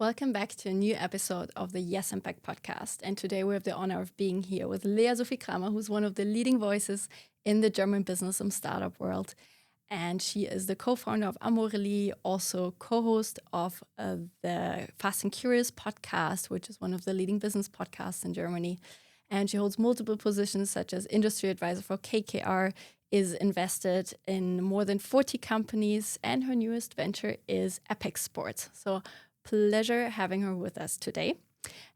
Welcome back to a new episode of the YESS Impact podcast. And today we have the honor of being here with Lea-Sophie Cramer, who's one of the leading voices in the German business and startup world. And she is the co-founder of Amorelie, also co-host of the Fast and Curious podcast, which is one of the leading business podcasts in Germany. And she holds multiple positions such as industry advisor for KKR, is invested in more than 40 companies, and her newest venture is EPIX Sports. So pleasure having her with us today.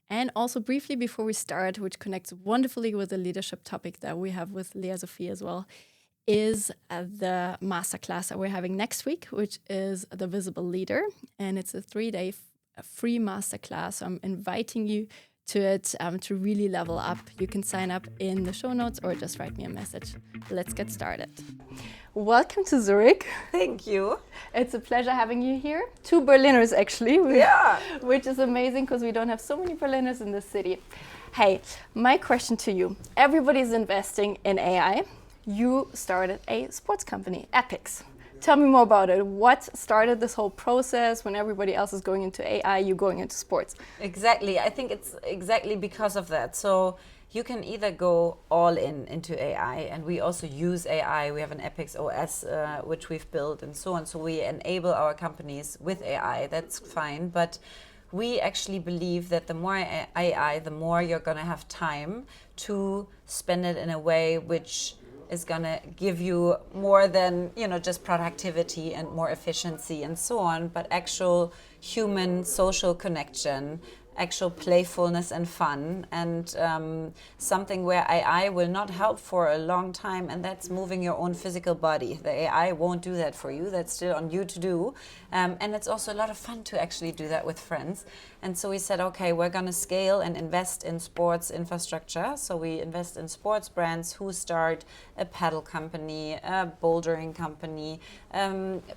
And also briefly before we start, which connects wonderfully with the leadership topic that we have with Lea-Sophie as well, is the masterclass that we're having next week, which is The Visible Leader. And it's a 3-day free masterclass. So I'm inviting you to it to really level up. You can sign up in the show notes or just write me a message. Let's get started. Welcome to Zurich. Thank you. It's a pleasure having you here. 2 Berliners, actually. Yeah. Which is amazing because we don't have so many Berliners in the city. Hey, my question to you. Everybody's investing in AI. You started a sports company, EPIX. Tell me more about it. What started this whole process? When everybody else is going into AI, you going into sports? Exactly. I think it's exactly because of that. So you can either go all into AI, and we also use AI. We have an EPIX OS, which we've built and so on. So we enable our companies with AI. That's fine. But we actually believe that the more AI, the more you're going to have time to spend it in a way which is going to give you more than, just productivity and more efficiency and so on, but actual human social connection, actual playfulness and fun, and something where AI will not help for a long time, and that's moving your own physical body. The AI won't do that for you. That's still on you to do. And it's also a lot of fun to actually do that with friends. And so we said, okay, we're going to scale and invest in sports infrastructure. So we invest in sports brands who start a Padel company, a Bouldering company,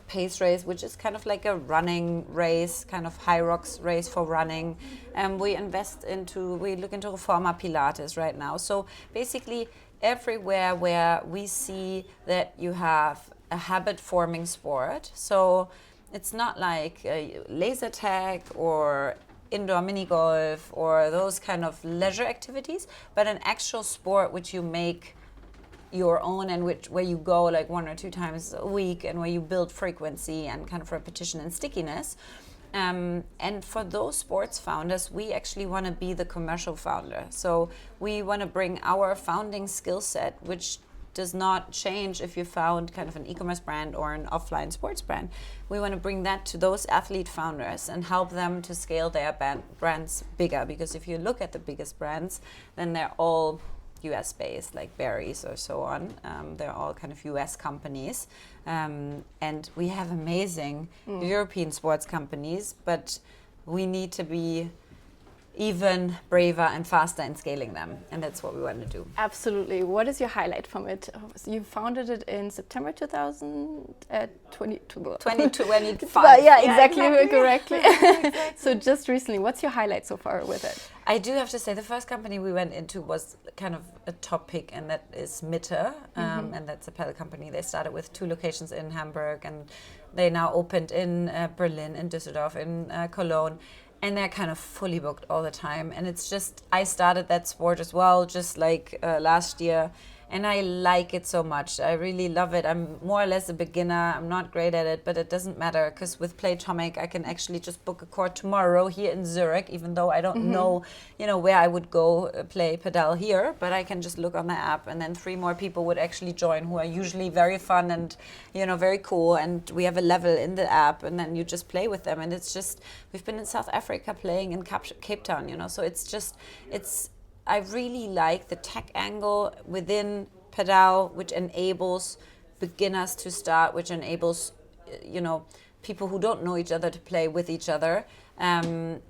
pace race, which is kind of like a running race, kind of high rocks race for running. We look into Reformer Pilates right now. So basically everywhere where we see that you have a habit forming sport. So it's not like laser tag or indoor mini golf or those kind of leisure activities, but an actual sport which you make your own and where you go like 1 or 2 times a week and where you build frequency and kind of repetition and stickiness. And for those sports founders, we actually want to be the commercial founder. So we want to bring our founding skill set, which does not change if you found kind of an e-commerce brand or an offline sports brand. We want to bring that to those athlete founders and help them to scale their brands bigger. Because if you look at the biggest brands, then they're all US based, like Barry's or so on. They're all kind of US companies. And we have amazing European sports companies, but we need to be even braver and faster in scaling them. And that's what we want to do. Absolutely. What is your highlight from it? You founded it in September 2025. Yeah, exactly. Correctly. Exactly. So just recently, what's your highlight so far with it? I do have to say the first company we went into was kind of a top pick, and that is Mitte. And that's a Padel company. They started with 2 locations in Hamburg, and they now opened in Berlin, in Düsseldorf, in Cologne. And they're kind of fully booked all the time. And it's just, I started that sport as well, just like last year. And I like it so much. I really love it. I'm more or less a beginner. I'm not great at it, but it doesn't matter because with Playtomic, I can actually just book a court tomorrow here in Zurich, even though I don't know, where I would go play Padel here. But I can just look on the app, and then 3 more people would actually join who are usually very fun and, very cool. And we have a level in the app, and then you just play with them. And it's just, we've been in South Africa playing in Cape Town, so I really like the tech angle within Padel, which enables beginners to start, which enables, people who don't know each other to play with each other, and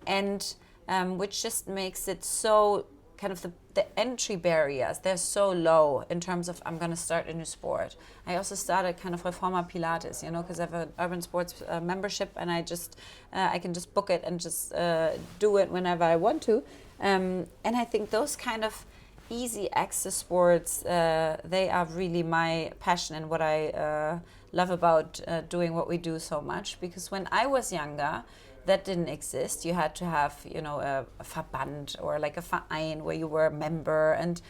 which just makes it so kind of the entry barriers, they're so low in terms of I'm going to start a new sport. I also started kind of Reformer Pilates, because I have an urban sports membership, and I can just book it and just do it whenever I want to. And I think those kind of easy access sports, they are really my passion and what I love about doing what we do so much. Because when I was younger, that didn't exist. You had to have, a Verband or like a Verein where you were a member, and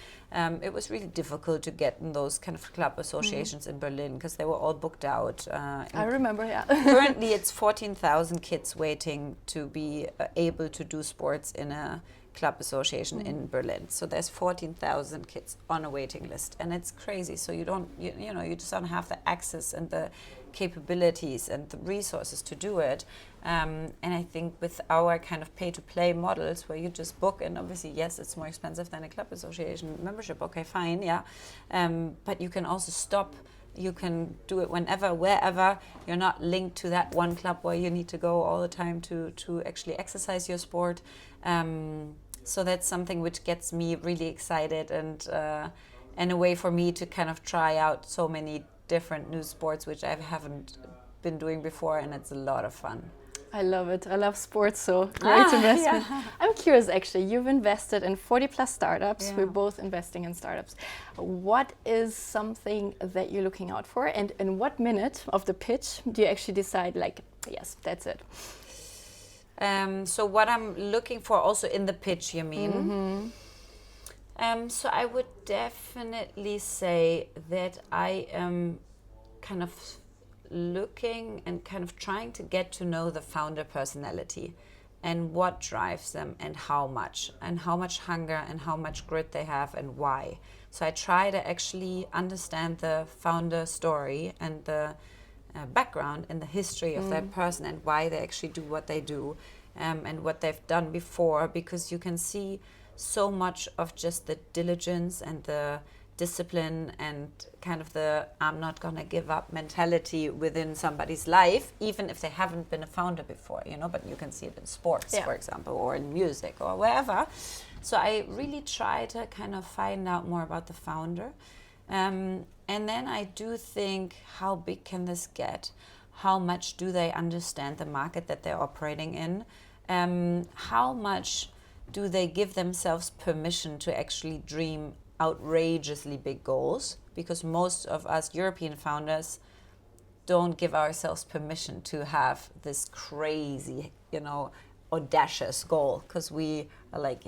it was really difficult to get in those kind of club associations in Berlin because they were all booked out. I remember, yeah. Currently, it's 14,000 kids waiting to be able to do sports in a club association in Berlin. So there's 14,000 kids on a waiting list, and it's crazy. So you just don't have the access and the capabilities and the resources to do it. And I think with our kind of pay-to-play models where you just book, and obviously, yes, it's more expensive than a club association membership. Okay, fine, yeah. But you can also stop. You can do it whenever, wherever. You're not linked to that one club where you need to go all the time to actually exercise your sport. So that's something which gets me really excited, and a way for me to kind of try out so many different new sports which I haven't been doing before, and it's a lot of fun. I love it. I love sports, so great investment. Yeah. I'm curious, actually, you've invested in 40 plus startups. We're both investing in startups. What is something that you're looking out for, and in what minute of the pitch do you actually decide, like, yes, that's it? So what I'm looking for also in the pitch, you mean? So I would definitely say that I am kind of looking and kind of trying to get to know the founder personality and what drives them and how much hunger and how much grit they have and why. So I try to actually understand the founder story and the background and the history of that person and why they actually do what they do, and what they've done before, because you can see so much of just the diligence and the discipline and kind of the I'm not gonna give up mentality within somebody's life, even if they haven't been a founder before, but you can see it in sports, for example, or in music or wherever. So I really try to kind of find out more about the founder. And then I do think, how big can this get? How much do they understand the market that they're operating in? How much do they give themselves permission to actually dream outrageously big goals? Because most of us European founders don't give ourselves permission to have this crazy, audacious goal, because we are like,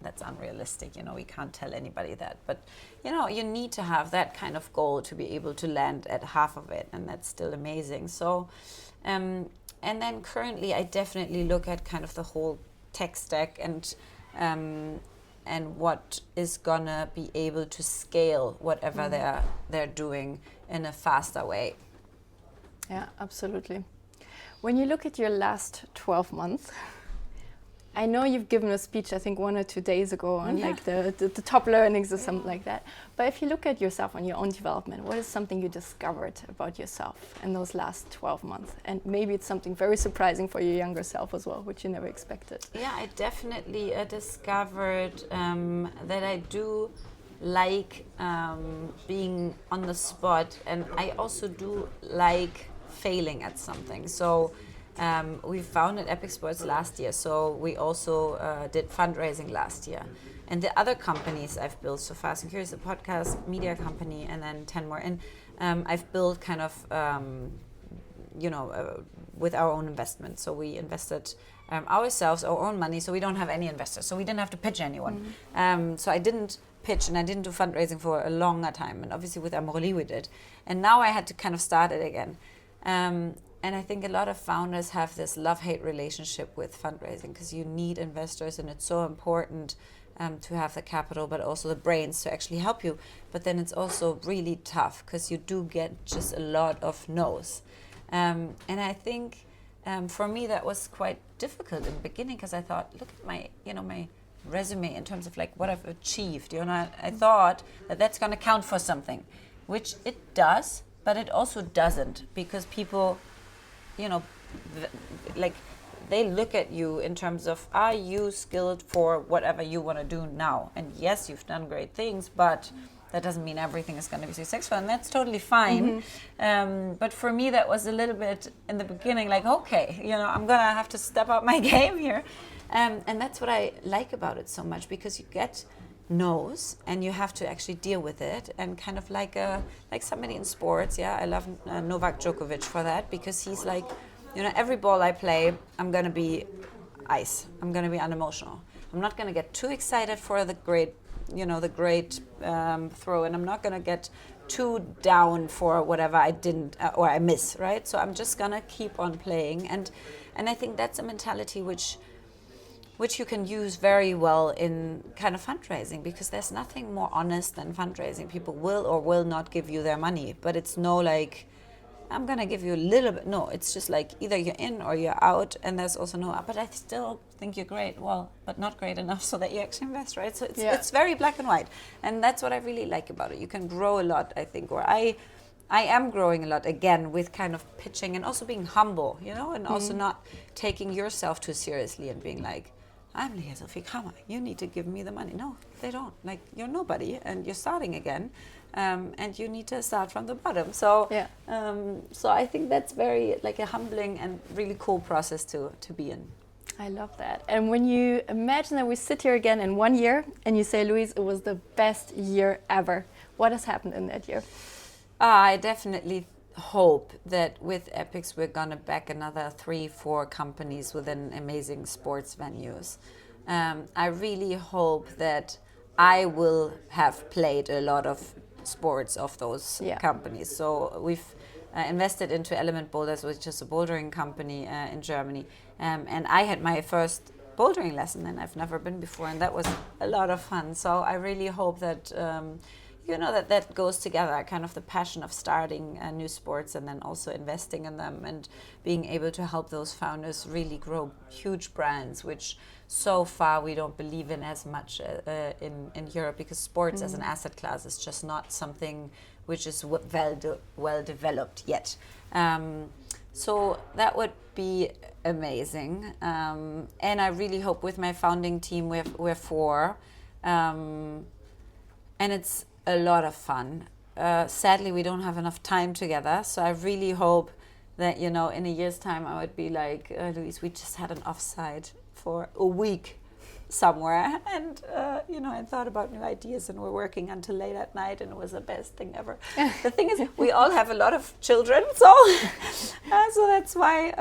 that's unrealistic, we can't tell anybody that. But you need to have that kind of goal to be able to land at half of it, and that's still amazing. So and then currently I definitely look at kind of the whole tech stack and what is gonna be able to scale whatever they're doing in a faster way. Yeah, absolutely. When you look at your last 12 months, I know you've given a speech, I think 1 or 2 days ago, on like the top learnings or something like that. But if you look at yourself on your own development, what is something you discovered about yourself in those last 12 months? And maybe it's something very surprising for your younger self as well, which you never expected. Yeah, I definitely discovered that I do like being on the spot, and I also do like failing at something. So we founded EPIX Sports last year, so we also did fundraising last year. And the other companies I've built so far, and Curious, a podcast, media company, and then 10 more. And I've built kind of, with our own investment. So we invested ourselves, our own money, so we don't have any investors. So we didn't have to pitch anyone. So I didn't pitch and I didn't do fundraising for a longer time. And obviously with Amorelie we did. And now I had to kind of start it again. And I think a lot of founders have this love-hate relationship with fundraising, because you need investors, and it's so important to have the capital, but also the brains to actually help you. But then it's also really tough, because you do get just a lot of no's. And I think for me that was quite difficult in the beginning, because I thought, look at my, my resume in terms of like what I've achieved. I thought that that's going to count for something, which it does, but it also doesn't, because people, they look at you in terms of, are you skilled for whatever you want to do now? And yes, you've done great things, but that doesn't mean everything is going to be successful, and that's totally fine. But for me, that was a little bit in the beginning, like, okay, I'm going to have to step up my game here. And that's what I like about it so much, because you get no's and you have to actually deal with it, and kind of like somebody in sports. I love Novak Djokovic for that, because he's like, every ball I play, I'm going to be ice. I'm going to be unemotional. I'm not going to get too excited for the great throw, and I'm not going to get too down for whatever I didn't or I miss, right? So I'm just going to keep on playing. And I think that's a mentality which you can use very well in kind of fundraising, because there's nothing more honest than fundraising. People will or will not give you their money, but it's no like, I'm going to give you a little bit. No, it's just like either you're in or you're out. And there's also no, but I still think you're great. Well, but not great enough so that you actually invest, right? So it's very black and white. And that's what I really like about it. You can grow a lot, I think, or I am growing a lot, again, with kind of pitching and also being humble, and also not taking yourself too seriously and being like, I'm Lea-Sophie Cramer, you need to give me the money. No, they don't. Like, you're nobody and you're starting again. And you need to start from the bottom. So so I think that's very like a humbling and really cool process to be in. I love that. And when you imagine that we sit here again in 1 year and you say, Luise, it was the best year ever, what has happened in that year? I definitely hope that with EPIX we're gonna back another 3-4 companies within amazing sports venues. I really hope that I will have played a lot of sports of those companies. So we've invested into Element Boulders, which is a bouldering company in Germany. And I had my first bouldering lesson, and I've never been before, and that was a lot of fun. So I really hope that that goes together, kind of the passion of starting new sports and then also investing in them and being able to help those founders really grow huge brands, which so far we don't believe in as much in Europe, because sports as an asset class is just not something which is well developed yet. So that would be amazing. And I really hope with my founding team, we're 4. And it's a lot of fun. Sadly, we don't have enough time together. So I really hope that, in a year's time, I would be like, Luise, we just had an offsite for a week somewhere. And, I thought about new ideas and we're working until late at night, and it was the best thing ever. The thing is, we all have a lot of children. So that's why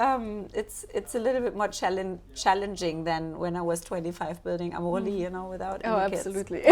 it's a little bit more challenging than when I was 25 building Amorelie, without any kids. Absolutely.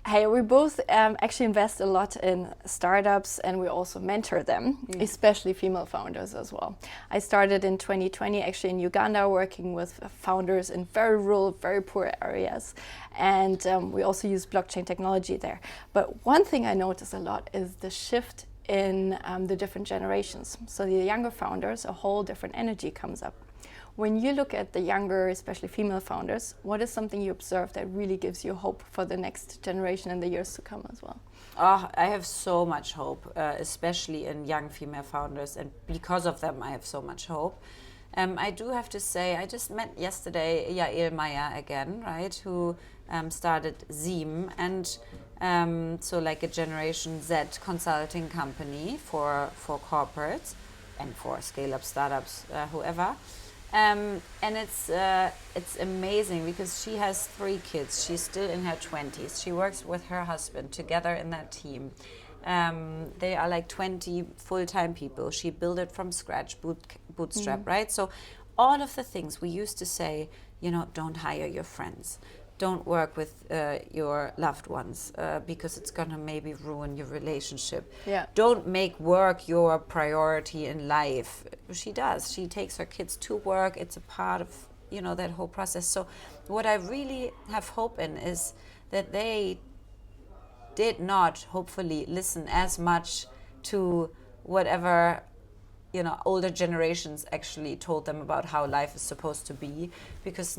Hey, we both actually invest a lot in startups, and we also mentor them, especially female founders as well. I started in 2020 actually in Uganda, working with founders in very rural, very poor areas. And we also use blockchain technology there. But one thing I notice a lot is the shift in the different generations. So the younger founders, a whole different energy comes up. When you look at the younger, especially female founders, what is something you observe that really gives you hope for the next generation in the years to come as well? Oh, I have so much hope, especially in young female founders, and because of them I have so much hope. I do have to say, I just met yesterday Yael Meyer again, right, who started Zeem, and so like a Generation Z consulting company for corporates and for scale-up startups, whoever. And it's amazing because she has 3 kids. She's still in her 20s. She works with her husband together in that team. They are like 20 full-time people. She built it from scratch, bootstrap, right? So all of the things we used to say, don't hire your friends. Don't work with your loved ones because it's going to maybe ruin your relationship. Yeah. Don't make work your priority in life. She does. She takes her kids to work. It's a part of, that whole process. So what I really have hope in is that they did not, hopefully, listen as much to whatever older generations actually told them about how life is supposed to be, because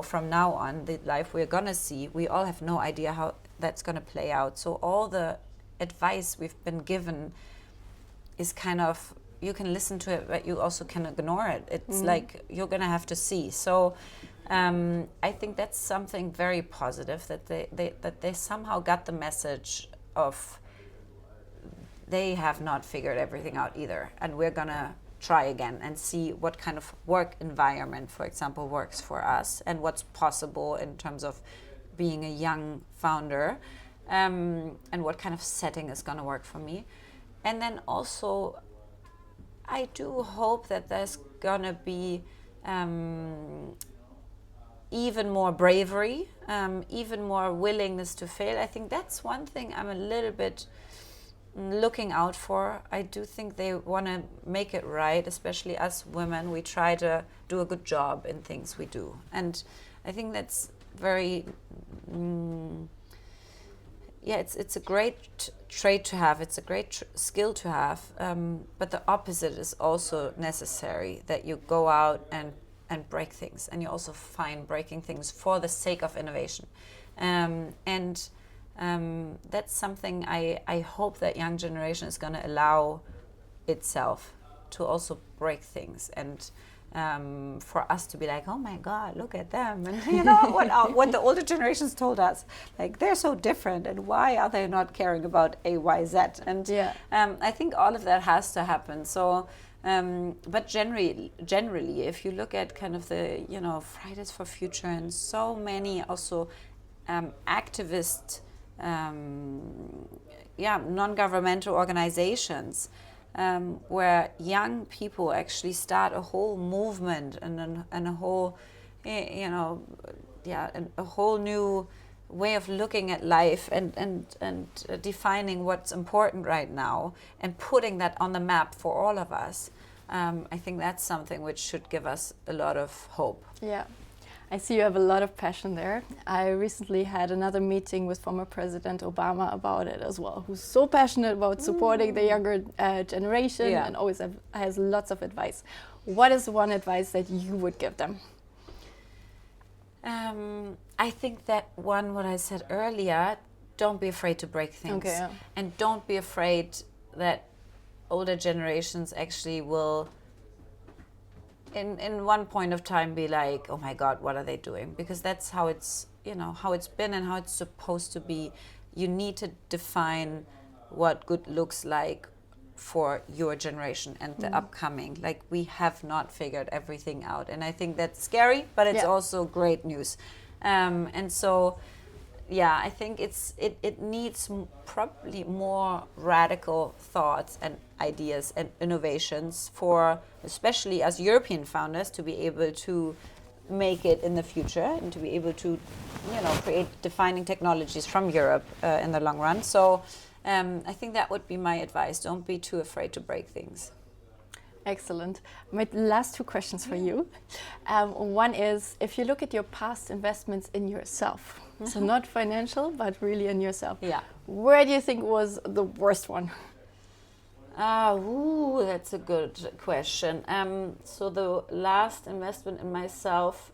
from now on, the life we're gonna see, we all have no idea how that's gonna play out. So all the advice we've been given is kind of, you can listen to it, but you also can ignore it. It's like, you're gonna have to see. So I think that's something very positive, that they somehow got the message of, they have not figured everything out either. And we're going to try again and see what kind of work environment, for example, works for us and what's possible in terms of being a young founder, and what kind of setting is going to work for me. And then also I do hope that there's gonna be even more bravery, even more willingness to fail. I think that's one thing I'm a little bit looking out for. I do think they want to make it right, especially us women. We try to do a good job in things we do. And I think that's very, it's a great trait to have. It's a great skill to have. But the opposite is also necessary, that you go out and break things. And you also find breaking things for the sake of innovation. That's something I hope that young generation is going to allow itself to also break things, and for us to be like, oh my God, look at them, and you know what the older generations told us, like they're so different, and why are they not caring about A, Y, Z? And I think all of that has to happen. So. But generally, if you look at kind of the Fridays for Future and so many also activist non-governmental organizations where young people actually start a whole movement and a whole a whole new way of looking at life and defining what's important right now and putting that on the map for all of us. I think that's something which should give us a lot of hope. Yeah. I see you have a lot of passion there. I recently had another meeting with former President Obama about it as well, who's so passionate about supporting the younger generation and always has lots of advice. What is one advice that you would give them? I think that what I said earlier, don't be afraid to break things. Okay, and don't be afraid that older generations actually will in one point of time be like, oh my God, what are they doing? Because that's how it's how it's been and how it's supposed to be. You need to define what good looks like for your generation and the upcoming. Like, we have not figured everything out, and I think that's scary, but it's also great news. And so I think it needs probably more radical thoughts and ideas and innovations for, especially as European founders, to be able to make it in the future and to be able to, create defining technologies from Europe in the long run. So I think that would be my advice. Don't be too afraid to break things. Excellent. My last two questions for you. One is, if you look at your past investments in yourself, so not financial, but really in yourself, where do you think was the worst one? That's a good question. So the last investment in myself,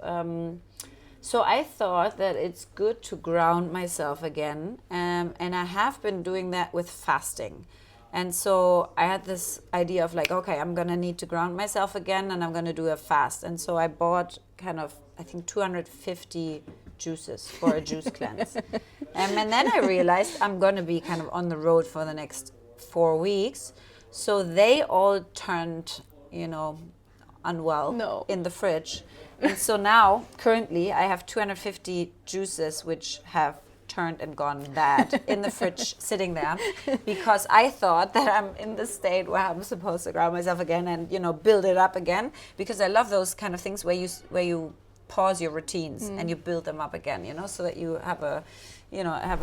so I thought that it's good to ground myself again, and I have been doing that with fasting. And so I had this idea of like, okay, I'm going to need to ground myself again, and I'm going to do a fast. And so I bought I think 250 juices for a juice cleanse. And then I realized I'm going to be kind of on the road for the next 4 weeks. So they all turned, unwell in the fridge. And so now, currently, I have 250 juices which have turned and gone bad in the fridge sitting there, because I thought that I'm in the state where I'm supposed to ground myself again and build it up again, because I love those kind of things where you pause your routines and you build them up again, so that you have a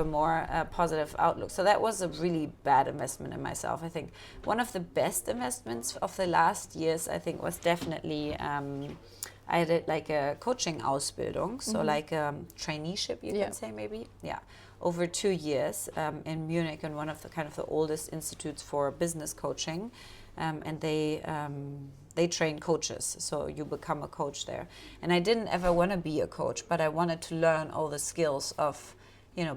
more positive outlook. So that was a really bad investment in myself. I think one of the best investments of the last years, I think, was definitely I did like a coaching Ausbildung, so like a traineeship, you can say maybe, over 2 years in Munich, in one of the oldest institutes for business coaching, and they train coaches, so you become a coach there. And I didn't ever want to be a coach, but I wanted to learn all the skills of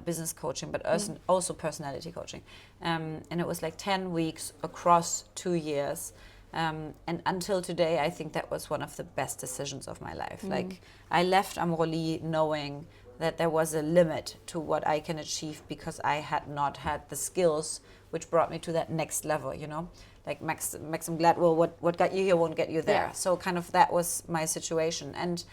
business coaching, but also personality coaching. And it was like 10 weeks across 2 years. And until today, I think that was one of the best decisions of my life. Like, I left Amorelie knowing that there was a limit to what I can achieve, because I had not had the skills which brought me to that next level, Like Maxim Gladwell, what got you here won't get you there. So kind of that was my situation. And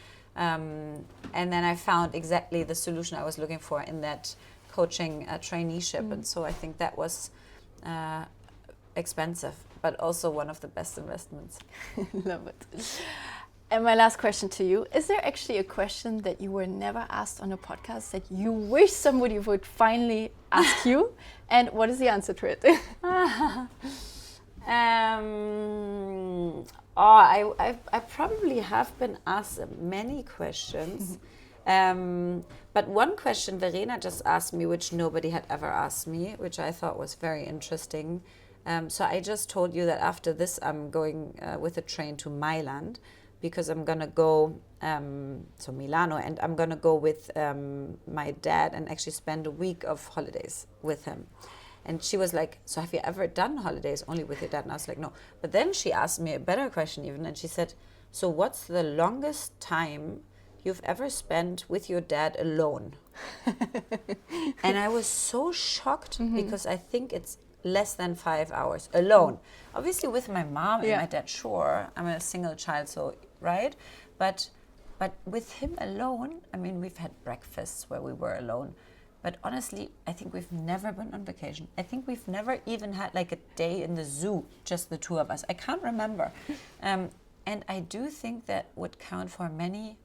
then I found exactly the solution I was looking for in that coaching traineeship. And so I think that was expensive, but also one of the best investments. Love it. And my last question to you, is there actually a question that you were never asked on a podcast that you wish somebody would finally ask you? And what is the answer to it? I probably have been asked many questions. But one question Verena just asked me, which nobody had ever asked me, which I thought was very interesting. So I just told you that after this, I'm going with a train to Milan, because I'm going to go, so Milano, and I'm going to go with my dad and actually spend a week of holidays with him. And she was like, so have you ever done holidays only with your dad? And I was like, no. But then she asked me a better question even, and she said, so what's the longest time you've ever spent with your dad alone? And I was so shocked, because I think it's less than 5 hours alone. Obviously with my mom and my dad, sure, I'm a single child, so right, but with him alone, I mean, we've had breakfasts where we were alone, but honestly, I think we've never been on vacation. I think we've never even had like a day in the zoo, just the two of us. I can't remember. And I do think that would count for many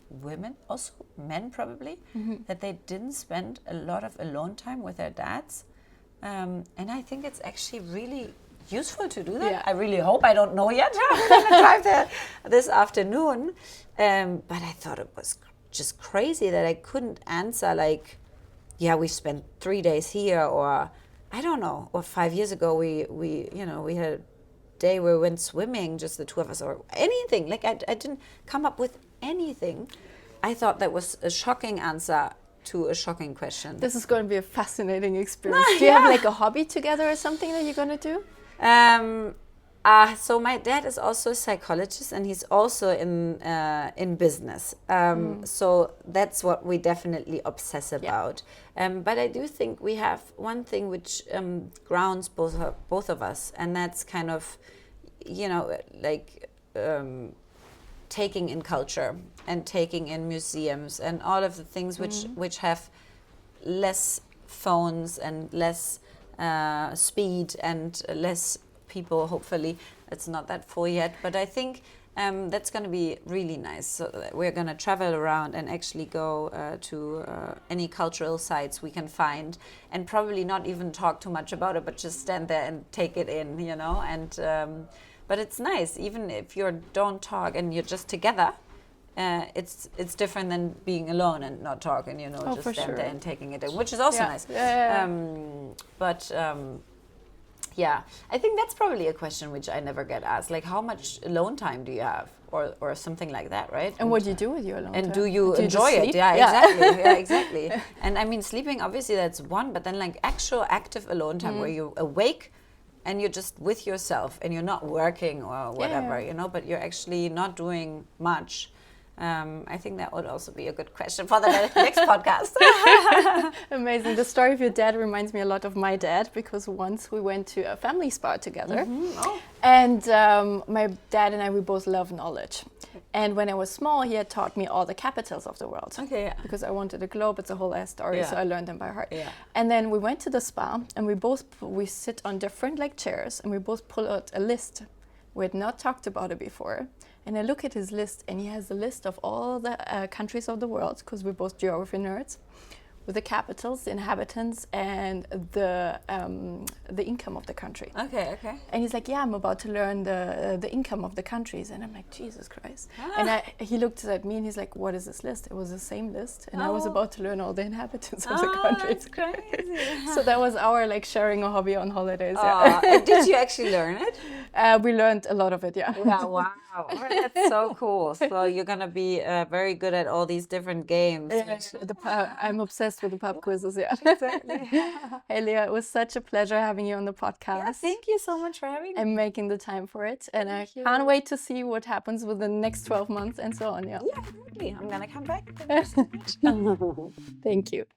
women, also men probably, that they didn't spend a lot of alone time with their dads. And I think it's actually really useful to do that. Yeah. I really hope, I don't know yet. I'm going to drive there this afternoon. But I thought it was just crazy that I couldn't answer like, yeah, we spent 3 days here, or I don't know, or 5 years ago we had a day where we went swimming, just the two of us, or anything. Like I didn't come up with anything. I thought that was a shocking answer to a shocking question. This is going to be a fascinating experience. Do you have like a hobby together or something that you're going to do? So my dad is also a psychologist, and he's also in business. So that's what we definitely obsess about. But I do think we have one thing which grounds both of us, and that's kind of, taking in culture and taking in museums and all of the things which have less phones and less speed and less people. Hopefully it's not that full yet, but I think that's going to be really nice. So we're going to travel around and actually go to any cultural sites we can find, and probably not even talk too much about it, but just stand there and take it in, and but it's nice, even if you don't talk and you're just together. It's different than being alone and not talking, just stand there and taking it in, which is also nice. Yeah, I think that's probably a question which I never get asked, like how much alone time do you have, or something like that, right? And what do you do with your alone time? And do you enjoy it? Yeah, exactly. And I mean, sleeping, obviously that's one, but then like actual active alone time where you're awake and you're just with yourself and you're not working or whatever, but you're actually not doing much. I think that would also be a good question for the next podcast. Amazing. The story of your dad reminds me a lot of my dad, because once we went to a family spa together, and my dad and I, we both love knowledge. And when I was small, he had taught me all the capitals of the world. Okay, because I wanted a globe. It's a whole ass story, so I learned them by heart. Yeah. And then we went to the spa, and we sit on different like chairs, and we both pull out a list. We had not talked about it before. And I look at his list, and he has a list of all the countries of the world, because we're both geography nerds, with the capitals, the inhabitants, and the income of the country. Okay. And he's like, yeah, I'm about to learn the income of the countries. And I'm like, Jesus Christ. And he looked at me, and he's like, what is this list? It was the same list. And I was about to learn all the inhabitants of the countries. That's crazy. So that was our like sharing a hobby on holidays. Did you actually learn it? We learned a lot of it, yeah. Wow. That's so cool. So you're going to be very good at all these different games. I'm obsessed with the pub quizzes, Exactly. Hey, Lea, it was such a pleasure having you on the podcast. Yeah, thank you so much for having me. And making the time for it. And I can't wait to see what happens with the next 12 months and so on. Yeah, exactly. I'm going to come back. Thank you.